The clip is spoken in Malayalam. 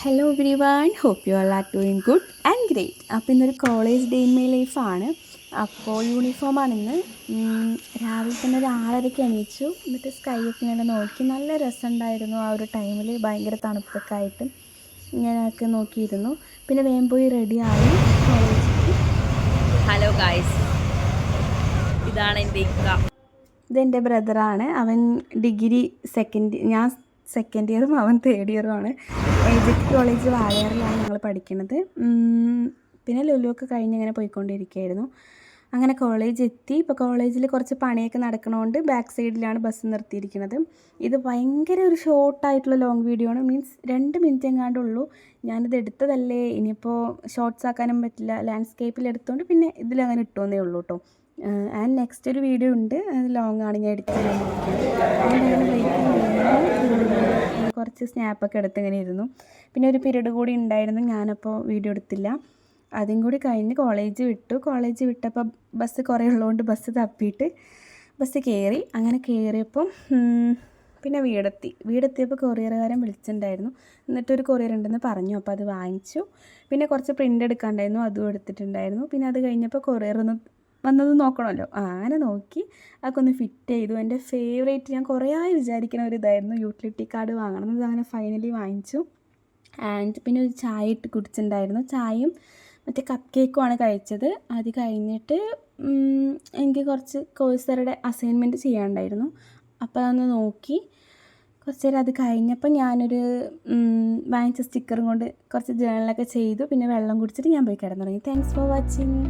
Hello everyone, hope you all are doing good and great. അപ്പോൾ ഇന്നൊരു കോളേജ് ഡേ ഇൻ മൈ ലൈഫാണ്. അപ്പോൾ യൂണിഫോമാണിന്ന്. രാവിലെ തന്നെ ഒരു 6:30 എണീച്ചു. എന്നിട്ട് സ്കൈ ഒക്കെ ഇങ്ങനെ നോക്കി. നല്ല രസമുണ്ടായിരുന്നു ആ ഒരു ടൈമിൽ. ഭയങ്കര തണുപ്പൊക്കെ ആയിട്ട് ഇങ്ങനെയൊക്കെ നോക്കിയിരുന്നു. പിന്നെ വേഗം പോയി റെഡിയായി കോളേജിലേക്ക്. ഹലോ ഗായ്സ്, ഇതാണ് എൻ്റെ ഇക്ക. ഇതെൻ്റെ ബ്രദറാണ്. അവൻ ഡിഗ്രി ഞാൻ സെക്കൻഡ് ഇയറും അവൻ തേർഡ് ഇയറുമാണ്. എജുക്ക് കോളേജ് വാളയാറിലാണ് ഞങ്ങൾ പഠിക്കുന്നത്. പിന്നെ ലുലുവൊക്കെ കഴിഞ്ഞ് ഇങ്ങനെ പോയിക്കൊണ്ടിരിക്കുകയായിരുന്നു. അങ്ങനെ കോളേജ് എത്തി. ഇപ്പോൾ കോളേജിൽ കുറച്ച് പണിയൊക്കെ നടക്കണതുകൊണ്ട് ബാക്ക് സൈഡിലാണ് ബസ് നിർത്തിയിരിക്കുന്നത്. ഇത് ഭയങ്കര ഒരു ഷോർട്ടായിട്ടുള്ള ലോങ് വീഡിയോ ആണ്. മീൻസ് 2 മിനിറ്റ് എങ്ങാണ്ടുള്ളൂ. ഞാനിത് എടുത്തതല്ലേ, ഇനിയിപ്പോൾ ഷോർട്ട്സ് ആക്കാനും പറ്റില്ല. ലാൻഡ്സ്കേപ്പിൽ എടുത്തുകൊണ്ട് പിന്നെ ഇതിലങ്ങനെ ഇട്ടുവന്നേ ഉള്ളൂ കേട്ടോ. ആൻഡ് നെക്സ്റ്റ് ഒരു വീഡിയോ ഉണ്ട്, അത് ലോങ് ആണ്, ഞാൻ എഡിറ്റ് ചെയ്യാൻ കുറച്ച് സ്നാപ്പൊക്കെ എടുത്ത് ഇങ്ങനെ ഇരുന്നു. പിന്നെ ഒരു പീരീഡ് കൂടി ഉണ്ടായിരുന്നു, ഞാനപ്പോൾ വീഡിയോ എടുത്തില്ല. അതും കൂടി കഴിഞ്ഞ് കോളേജ് വിട്ടപ്പോൾ ബസ് കുറേ ഉള്ളതുകൊണ്ട് ബസ് തപ്പിയിട്ട് ബസ് കയറി. അങ്ങനെ കയറിയപ്പം പിന്നെ വീടെത്തിയപ്പോൾ കൊറിയറുകാരൻ വിളിച്ചിട്ടുണ്ടായിരുന്നു. എന്നിട്ടൊരു കൊറിയർ ഉണ്ടെന്ന് പറഞ്ഞു. അപ്പോൾ അത് വാങ്ങിച്ചു. പിന്നെ കുറച്ച് പ്രിൻ്റ് എടുക്കാണ്ടായിരുന്നു, അതും എടുത്തിട്ടുണ്ടായിരുന്നു. പിന്നെ അത് കഴിഞ്ഞപ്പോൾ കൊറിയർ വന്നത് നോക്കണമല്ലോ. അങ്ങനെ നോക്കി അതൊക്കെ ഒന്ന് ഫിറ്റ് ചെയ്തു. എൻ്റെ ഫേവറേറ്റ്, ഞാൻ കുറേ ആയി വിചാരിക്കുന്ന ഒരു ഇതായിരുന്നു യൂട്ടിലിറ്റി കാർഡ് വാങ്ങണം. അത് അങ്ങനെ ഫൈനലി വാങ്ങിച്ചു. ആൻഡ് പിന്നെ ഒരു ചായ ഇട്ട് കുടിച്ചിട്ടുണ്ടായിരുന്നു. ചായയും മറ്റേ കപ്പ് കേക്കുമാണ് കഴിച്ചത്. അത് കഴിഞ്ഞിട്ട് എനിക്ക് കുറച്ച് കോഴ്സറുടെ അസൈൻമെൻറ്റ് ചെയ്യാനുണ്ടായിരുന്നു. അപ്പോൾ അതൊന്ന് നോക്കി കുറച്ച് നേരം. അത് കഴിഞ്ഞപ്പോൾ ഞാനൊരു വാങ്ങിച്ച സ്റ്റിക്കറും കൊണ്ട് കുറച്ച് ജേണലൊക്കെ ചെയ്തു. പിന്നെ വെള്ളം കുടിച്ചിട്ട് ഞാൻ പോയി കിടന്നുറങ്ങി. Thanks for watching.